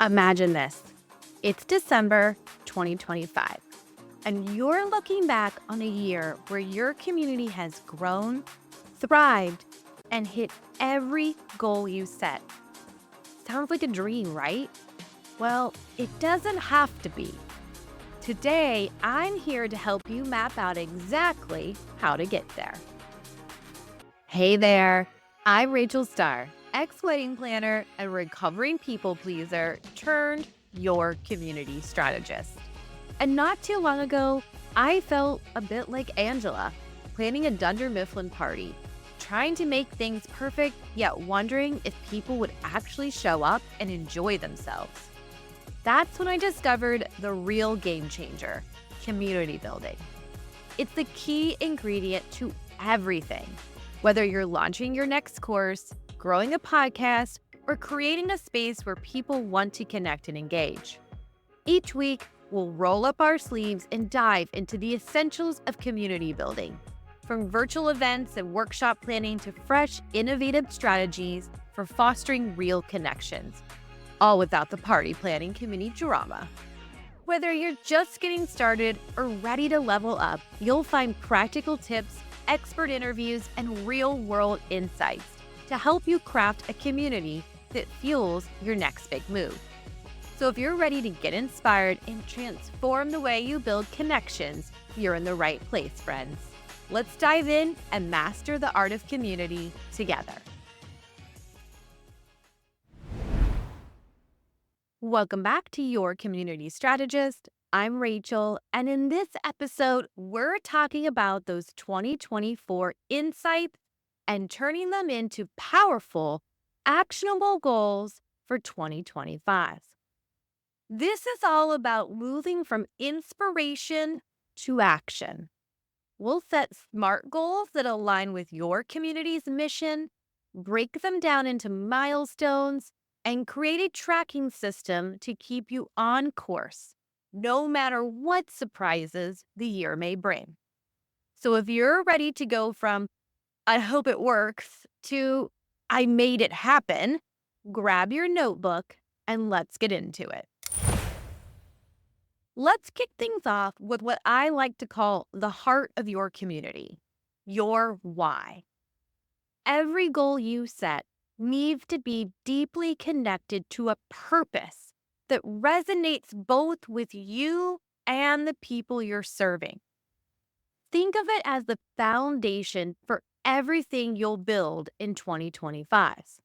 Imagine this. It's December 2025, and you're looking back on a year where your community has grown, thrived, and hit every goal you set. Sounds like a dream, right? Well, it doesn't have to be. Today, I'm here to help you map out exactly how to get there. Hey there, I'm Rachel Starr, ex-wedding planner and recovering people pleaser turned your community strategist. And not too long ago, I felt a bit like Angela, planning a Dunder Mifflin party, trying to make things perfect, yet wondering if people would actually show up and enjoy themselves. That's when I discovered the real game changer, community building. It's the key ingredient to everything. Whether you're launching your next course, growing a podcast, or creating a space where people want to connect and engage. Each week, we'll roll up our sleeves and dive into the essentials of community building, from virtual events and workshop planning to fresh, innovative strategies for fostering real connections, all without the party planning community drama. Whether you're just getting started or ready to level up, you'll find practical tips, expert interviews, and real-world insights to help you craft a community that fuels your next big move. So if you're ready to get inspired and transform the way you build connections, you're in the right place, friends. Let's dive in and master the art of community together. Welcome back to Your Community Strategist. I'm Rachel, and in this episode, we're talking about those 2024 insights and turning them into powerful, actionable goals for 2025. This is all about moving from inspiration to action. We'll set SMART goals that align with your community's mission, break them down into milestones, and create a tracking system to keep you on course, no matter what surprises the year may bring. So if you're ready to go from, I hope it works, to, I made it happen, grab your notebook and let's get into it. Let's kick things off with what I like to call the heart of your community, your why. Every goal you set needs to be deeply connected to a purpose that resonates both with you and the people you're serving. Think of it as the foundation for everything you'll build in 2025.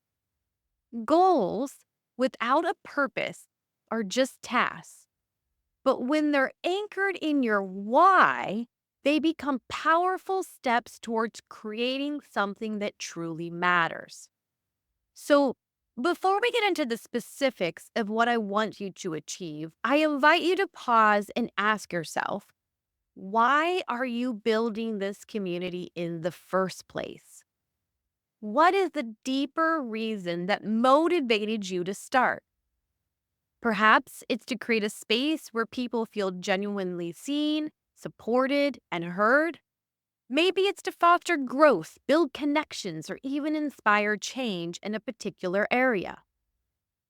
Goals without a purpose are just tasks, but when they're anchored in your why, they become powerful steps towards creating something that truly matters. So, before we get into the specifics of what I want you to achieve, I invite you to pause and ask yourself, why are you building this community in the first place? What is the deeper reason that motivated you to start? Perhaps it's to create a space where people feel genuinely seen, supported, and heard. Maybe it's to foster growth, build connections, or even inspire change in a particular area.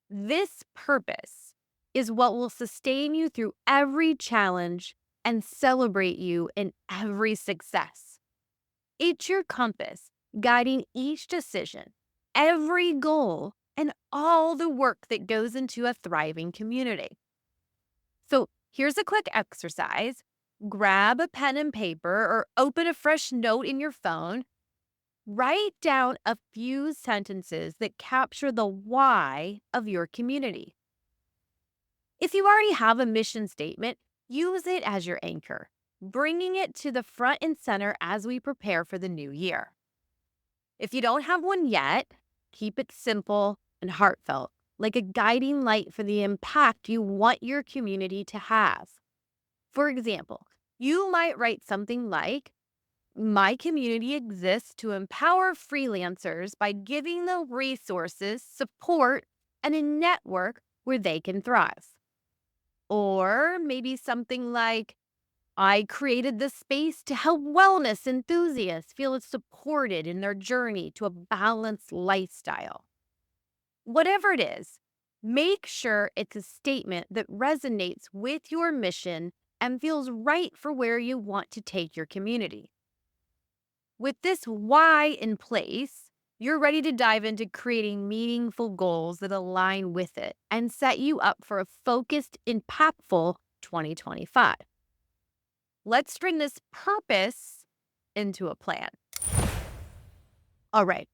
This purpose is what will sustain you through every challenge and celebrate you in every success. It's your compass guiding each decision, every goal, and all the work that goes into a thriving community. So here's a quick exercise. Grab a pen and paper or open a fresh note in your phone. Write down a few sentences that capture the why of your community. If you already have a mission statement, use it as your anchor, bringing it to the front and center as we prepare for the new year. If you don't have one yet, keep it simple and heartfelt, like a guiding light for the impact you want your community to have. For example, you might write something like, my community exists to empower freelancers by giving them resources, support, and a network where they can thrive. Or maybe something like, I created this space to help wellness enthusiasts feel supported in their journey to a balanced lifestyle. Whatever it is, Make sure it's a statement that resonates with your mission and feels right for where you want to take your community. With this why in place, you're ready to dive into creating meaningful goals that align with it and set you up for a focused, impactful 2025. Let's turn this purpose into a plan. All right,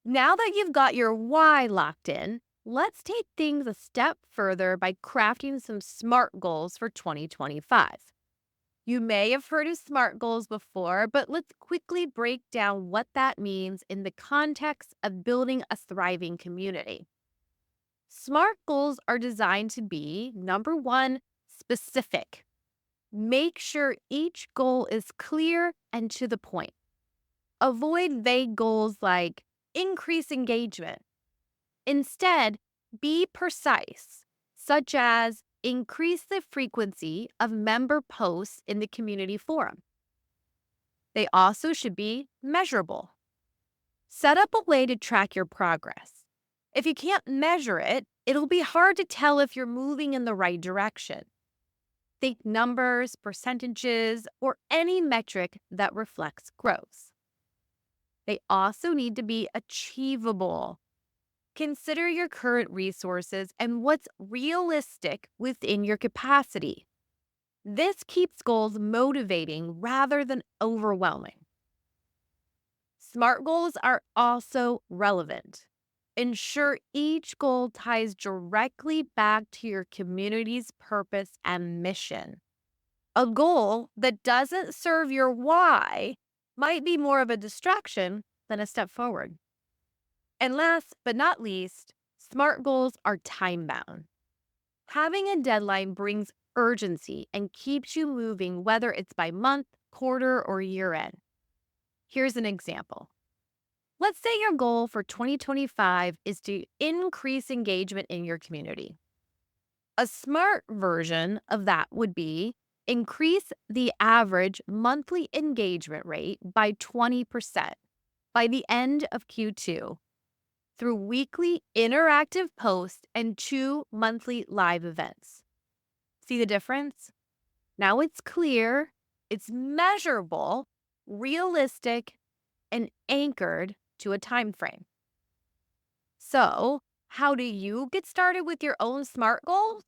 now that you've got your why locked in, let's take things a step further by crafting some SMART goals for 2025. You may have heard of SMART goals before, but let's quickly break down what that means in the context of building a thriving community. SMART goals are designed to be number one, specific. Make sure each goal is clear and to the point. Avoid vague goals like increase engagement. Instead, be precise, such as increase the frequency of member posts in the community forum. They also should be measurable. Set up a way to track your progress. If you can't measure it, it'll be hard to tell if you're moving in the right direction. Think numbers, percentages, or any metric that reflects growth. They also need to be achievable. Consider your current resources and what's realistic within your capacity. This keeps goals motivating rather than overwhelming. SMART goals are also relevant. Ensure each goal ties directly back to your community's purpose and mission. A goal that doesn't serve your why might be more of a distraction than a step forward. And last but not least, SMART goals are time bound. Having a deadline brings urgency and keeps you moving, whether it's by month, quarter, or year end. Here's an example. Let's say your goal for 2025 is to increase engagement in your community. A SMART version of that would be increase the average monthly engagement rate by 20% by the end of Q2 through weekly interactive posts and 2 monthly live events. See the difference? Now it's clear, it's measurable, realistic, and anchored to a time frame. So, how do you get started with your own SMART goals?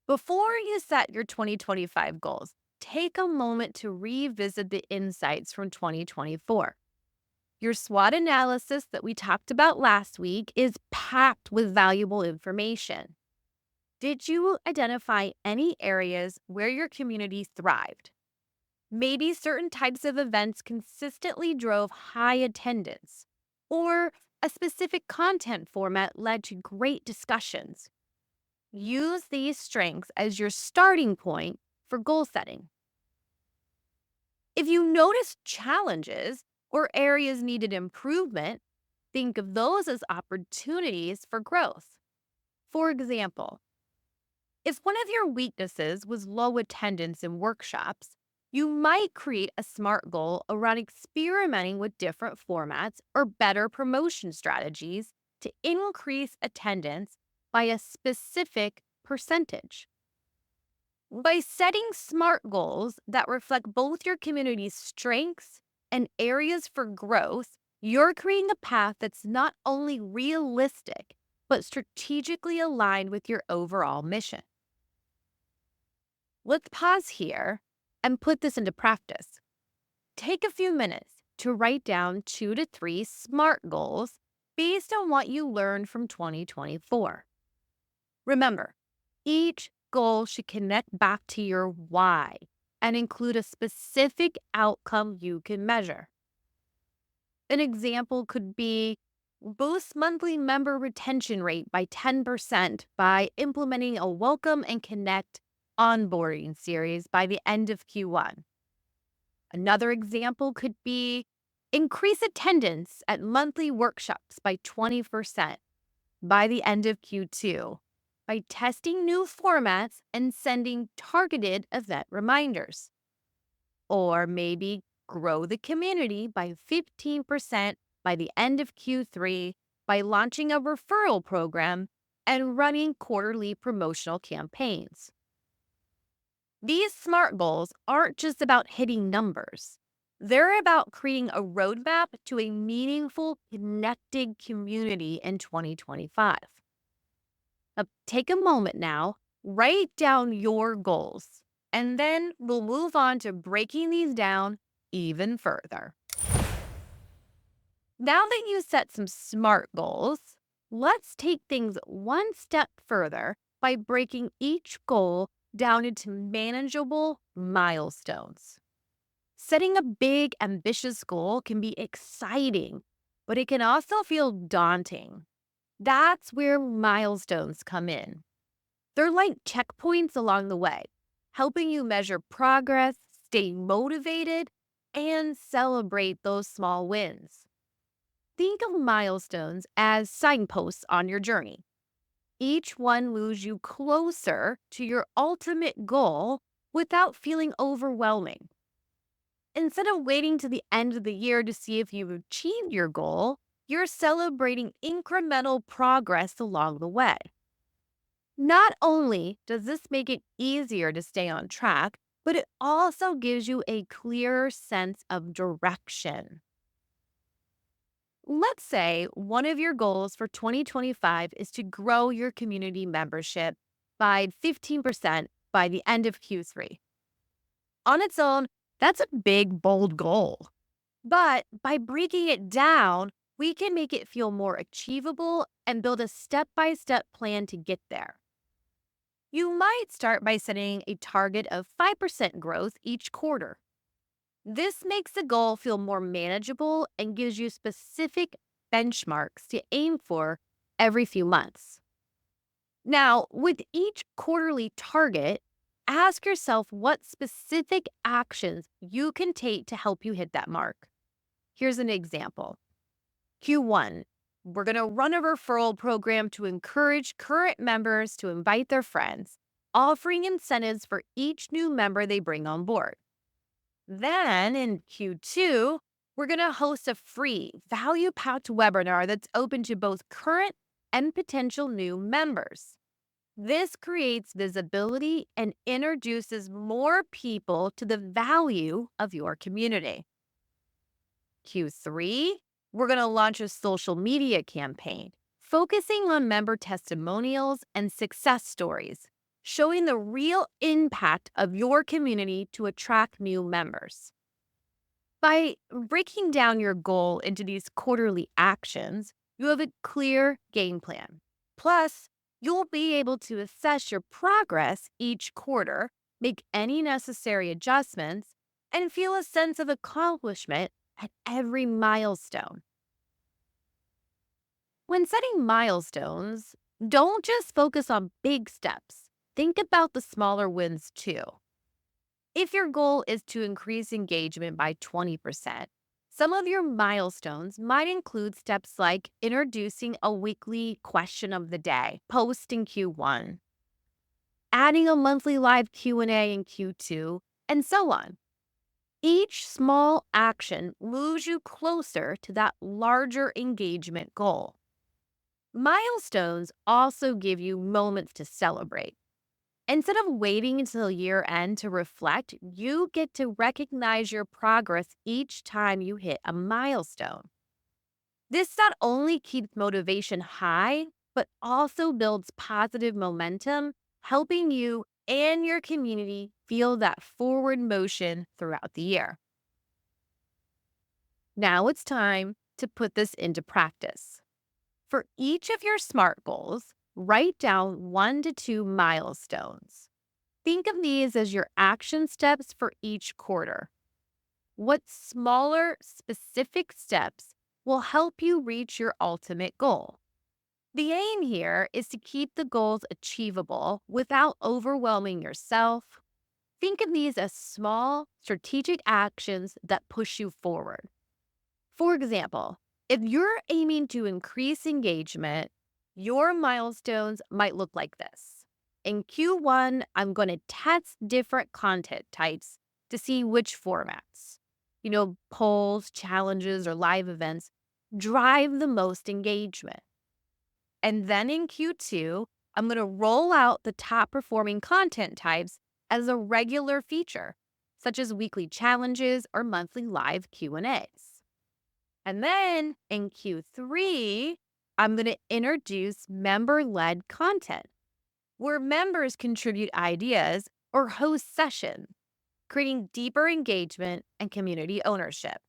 Before you set your 2025 goals, take a moment to revisit the insights from 2024. Your SWOT analysis that we talked about last week is packed with valuable information. Did you identify any areas where your community thrived? Maybe certain types of events consistently drove high attendance, or a specific content format led to great discussions. Use these strengths as your starting point for goal setting. If you notice challenges or areas needed improvement, think of those as opportunities for growth. For example, if one of your weaknesses was low attendance in workshops, you might create a SMART goal around experimenting with different formats or better promotion strategies to increase attendance by a specific percentage. By setting SMART goals that reflect both your community's strengths and areas for growth, you're creating a path that's not only realistic, but strategically aligned with your overall mission. Let's pause here and put this into practice. Take a few minutes to write down 2 to 3 SMART goals based on what you learned from 2024. Remember, each goal should connect back to your why and include a specific outcome you can measure. An example could be boost monthly member retention rate by 10% by implementing a welcome and connect onboarding series by the end of Q1. Another example could be increase attendance at monthly workshops by 20% by the end of Q2 by testing new formats and sending targeted event reminders. Or maybe grow the community by 15% by the end of Q3 by launching a referral program and running quarterly promotional campaigns. These SMART goals aren't just about hitting numbers. They're about creating a roadmap to a meaningful, connected community in 2025. Take a moment now, write down your goals, and then we'll move on to breaking these down even further. Now that you set some SMART goals, let's take things one step further by breaking each goal down into manageable milestones. Setting a big, ambitious goal can be exciting, but it can also feel daunting. That's where milestones come in. They're like checkpoints along the way, helping you measure progress, stay motivated, and celebrate those small wins. Think of milestones as signposts on your journey. Each one moves you closer to your ultimate goal without feeling overwhelming. Instead of waiting to the end of the year to see if you've achieved your goal, you're celebrating incremental progress along the way. Not only does this make it easier to stay on track, but it also gives you a clearer sense of direction. Let's say one of your goals for 2025 is to grow your community membership by 15% by the end of Q3. On its own, that's a big, bold goal. But by breaking it down, we can make it feel more achievable and build a step by step plan to get there. You might start by setting a target of 5% growth each quarter. This makes the goal feel more manageable and gives you specific benchmarks to aim for every few months. Now, with each quarterly target, ask yourself what specific actions you can take to help you hit that mark. Here's an example. Q1, we're going to run a referral program to encourage current members to invite their friends, offering incentives for each new member they bring on board. Then in Q2, we're going to host a free, value packed webinar that's open to both current and potential new members. This creates visibility and introduces more people to the value of your community. Q3, we're going to launch a social media campaign focusing on member testimonials and success stories, showing the real impact of your community to attract new members. By breaking down your goal into these quarterly actions, you have a clear game plan. Plus, you'll be able to assess your progress each quarter, make any necessary adjustments, and feel a sense of accomplishment at every milestone. When setting milestones, don't just focus on big steps. Think about the smaller wins too. If your goal is to increase engagement by 20%, some of your milestones might include steps like introducing a weekly question of the day, post in Q1, adding a monthly live Q&A in Q2, and so on. Each small action moves you closer to that larger engagement goal. Milestones also give you moments to celebrate. Instead of waiting until year end to reflect, you get to recognize your progress each time you hit a milestone. This not only keeps motivation high, but also builds positive momentum, helping you and your community feel that forward motion throughout the year. Now it's time to put this into practice. For each of your SMART goals, write down 1 to 2 milestones. Think of these as your action steps for each quarter. What smaller, specific steps will help you reach your ultimate goal? The aim here is to keep the goals achievable without overwhelming yourself. Think of these as small, strategic actions that push you forward. For example, if you're aiming to increase engagement, your milestones might look like this. In Q1, I'm going to test different content types to see which formats, polls, challenges, or live events drive the most engagement. And then in Q2, I'm going to roll out the top performing content types as a regular feature, such as weekly challenges or monthly live Q&As. And then in Q3, I'm going to introduce member-led content where members contribute ideas or host sessions, creating deeper engagement and community ownership.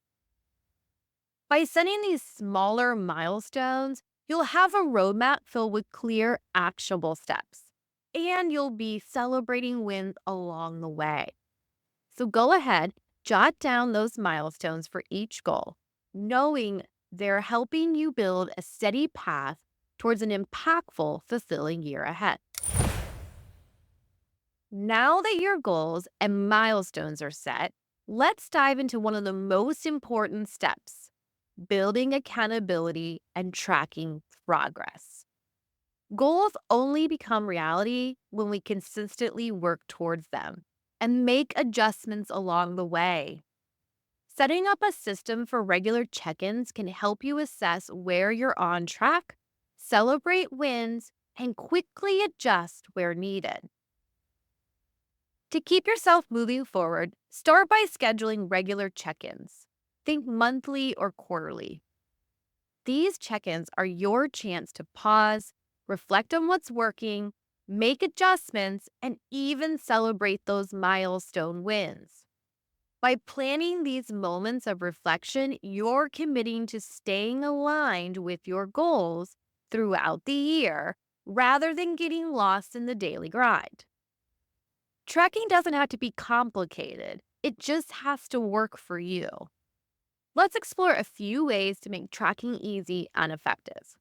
By setting these smaller milestones, you'll have a roadmap filled with clear, actionable steps, and you'll be celebrating wins along the way. So go ahead, jot down those milestones for each goal, knowing they're helping you build a steady path towards an impactful, fulfilling year ahead. Now that your goals and milestones are set, let's dive into one of the most important steps: building accountability and tracking progress. Goals only become reality when we consistently work towards them and make adjustments along the way. Setting up a system for regular check ins can help you assess where you're on track, celebrate wins, and quickly adjust where needed. To keep yourself moving forward, start by scheduling regular check ins. Think monthly or quarterly. These check ins are your chance to pause, reflect on what's working, make adjustments, and even celebrate those milestone wins. By planning these moments of reflection, you're committing to staying aligned with your goals throughout the year rather than getting lost in the daily grind. Tracking doesn't have to be complicated, it just has to work for you. Let's explore a few ways to make tracking easy and effective.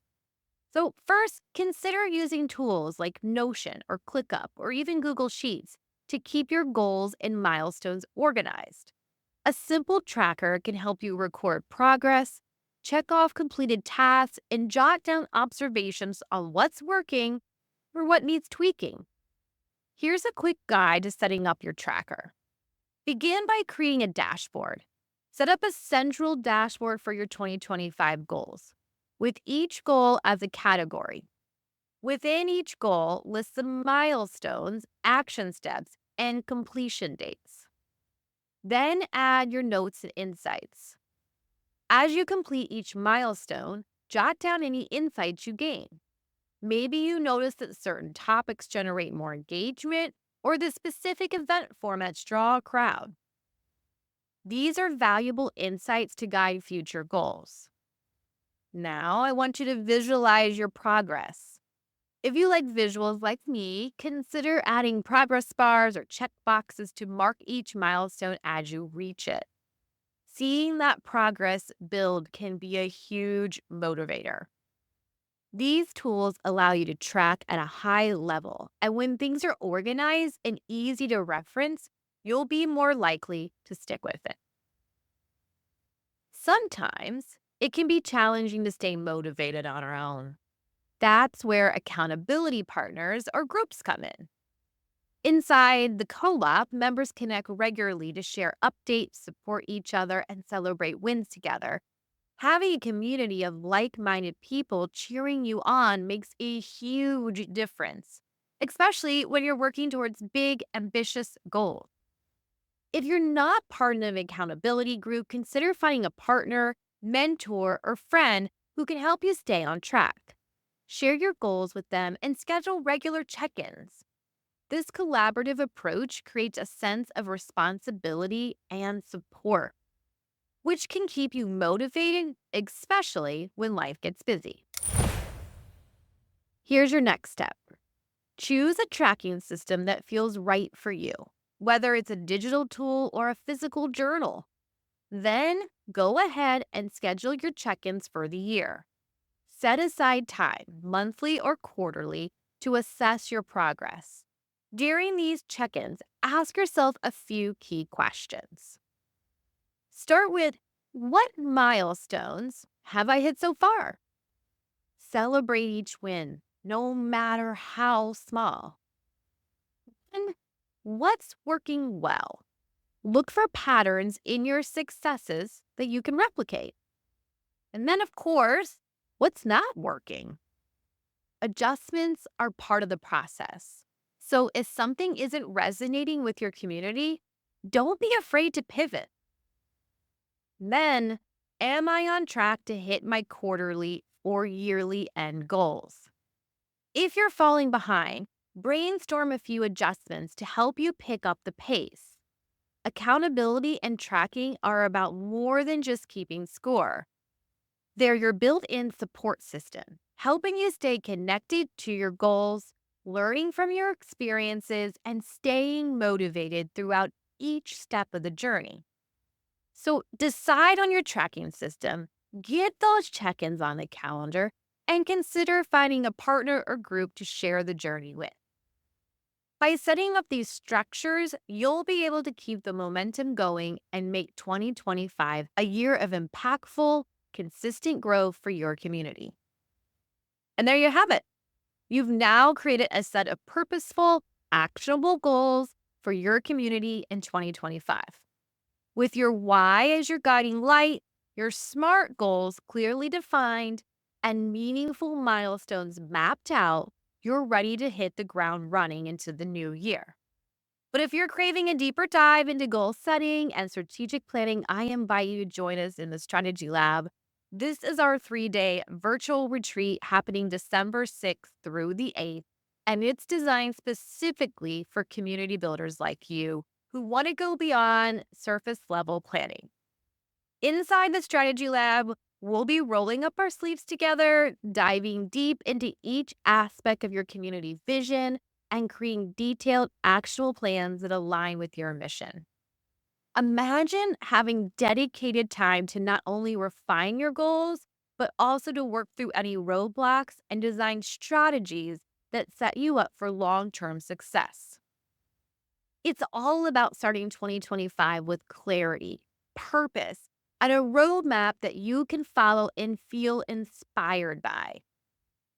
So, first, consider using tools like Notion or ClickUp or even Google Sheets to keep your goals and milestones organized. A simple tracker can help you record progress, check off completed tasks, and jot down observations on what's working or what needs tweaking. Here's a quick guide to setting up your tracker. Begin by creating a dashboard. Set up a central dashboard for your 2025 goals, with each goal as a category. Within each goal, list the milestones, action steps, and completion dates. Then add your notes and insights. As you complete each milestone, jot down any insights you gain. Maybe you notice that certain topics generate more engagement or that specific event formats draw a crowd. These are valuable insights to guide future goals. Now, I want you to visualize your progress. If you like visuals like me, consider adding progress bars or check boxes to mark each milestone as you reach it. Seeing that progress build can be a huge motivator. These tools allow you to track at a high level, and when things are organized and easy to reference, you'll be more likely to stick with it. Sometimes it can be challenging to stay motivated on our own. That's where accountability partners or groups come in. Inside the co-op, members connect regularly to share updates, support each other, and celebrate wins together. Having a community of like-minded people cheering you on makes a huge difference, especially when you're working towards big, ambitious goals. If you're not part of an accountability group, consider finding a partner, mentor, or friend who can help you stay on track. Share your goals with them and schedule regular check-ins. This collaborative approach creates a sense of responsibility and support, which can keep you motivated, especially when life gets busy. Here's your next step. Choose a tracking system that feels right for you, whether it's a digital tool or a physical journal. Then go ahead and schedule your check-ins for the year. Set aside time, monthly or quarterly, to assess your progress. During these check-ins, ask yourself a few key questions. Start with, what milestones have I hit so far? Celebrate each win, no matter how small. And what's working well? Look for patterns in your successes that you can replicate. And then, of course, what's not working? Adjustments are part of the process. So if something isn't resonating with your community, don't be afraid to pivot. Then, am I on track to hit my quarterly or yearly end goals? If you're falling behind, brainstorm a few adjustments to help you pick up the pace. Accountability and tracking are about more than just keeping score. They're your built in support system, helping you stay connected to your goals, learning from your experiences, and staying motivated throughout each step of the journey. So decide on your tracking system, get those check ins on the calendar, and consider finding a partner or group to share the journey with. By setting up these structures, you'll be able to keep the momentum going and make 2025 a year of impactful, consistent growth for your community. And there you have it. You've now created a set of purposeful, actionable goals for your community in 2025. With your why as your guiding light, your SMART goals clearly defined, and meaningful milestones mapped out, you're ready to hit the ground running into the new year. But if you're craving a deeper dive into goal setting and strategic planning, I invite you to join us in the Strategy Lab. This is our 3-day virtual retreat happening December 6th through the 8th, and it's designed specifically for community builders like you who want to go beyond surface level planning. Inside the Strategy Lab, we'll be rolling up our sleeves together, diving deep into each aspect of your community vision, and creating detailed, actionable plans that align with your mission. Imagine having dedicated time to not only refine your goals, but also to work through any roadblocks and design strategies that set you up for long term success. It's all about starting 2025 with clarity, purpose, and a roadmap that you can follow and feel inspired by.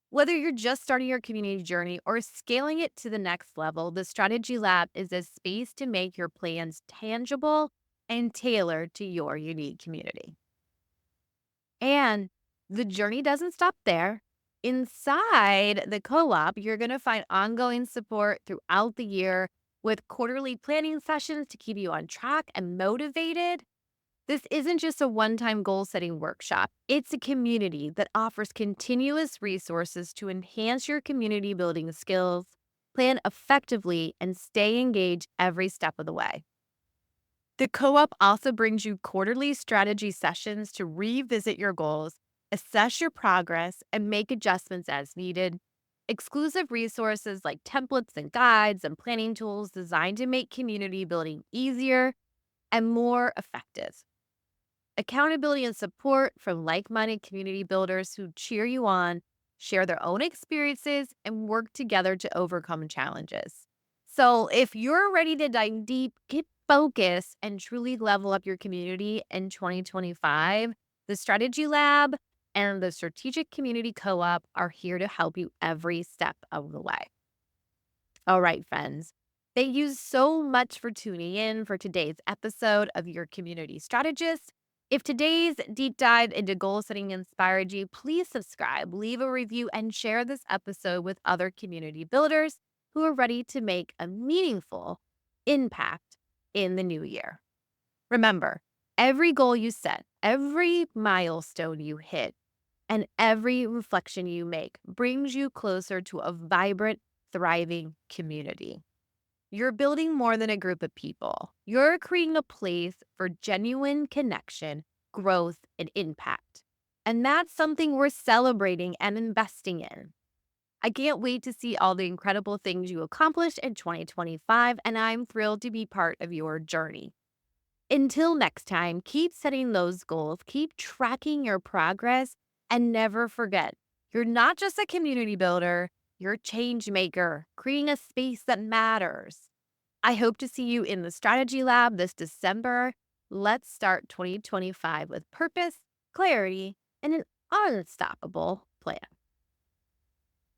Whether you're just starting your community journey or scaling it to the next level, the Strategy Lab is a space to make your plans tangible and tailored to your unique community. And the journey doesn't stop there. Inside the co op, you're going to find ongoing support throughout the year with quarterly planning sessions to keep you on track and motivated. This isn't just a one time goal setting workshop, it's a community that offers continuous resources to enhance your community building skills, plan effectively, and stay engaged every step of the way. The co op also brings you quarterly strategy sessions to revisit your goals, assess your progress, and make adjustments as needed. Exclusive resources like templates and guides and planning tools designed to make community building easier and more effective. Accountability and support from like minded community builders who cheer you on, share their own experiences, and work together to overcome challenges. So, if you're ready to dive deep, get focused, and truly level up your community in 2025, the Strategy Lab and the Strategic Community Co op are here to help you every step of the way. All right, friends. Thank you so much for tuning in for today's episode of Your Community Strategist. If today's deep dive into goal setting inspired you, please subscribe, leave a review, and share this episode with other community builders who are ready to make a meaningful impact in the new year. Remember, every goal you set, every milestone you hit, and every reflection you make brings you closer to a vibrant, thriving community. You're building more than a group of people. You're creating a place for genuine connection, growth, and impact. And that's something we're celebrating and investing in. I can't wait to see all the incredible things you accomplish in 2025, and I'm thrilled to be part of your journey. Until next time, keep setting those goals, keep tracking your progress, and never forget, you're not just a community builder, you're a change maker, creating a space that matters. I hope to see you in the Strategy Lab this December. Let's start 2025 with purpose, clarity, and an unstoppable plan.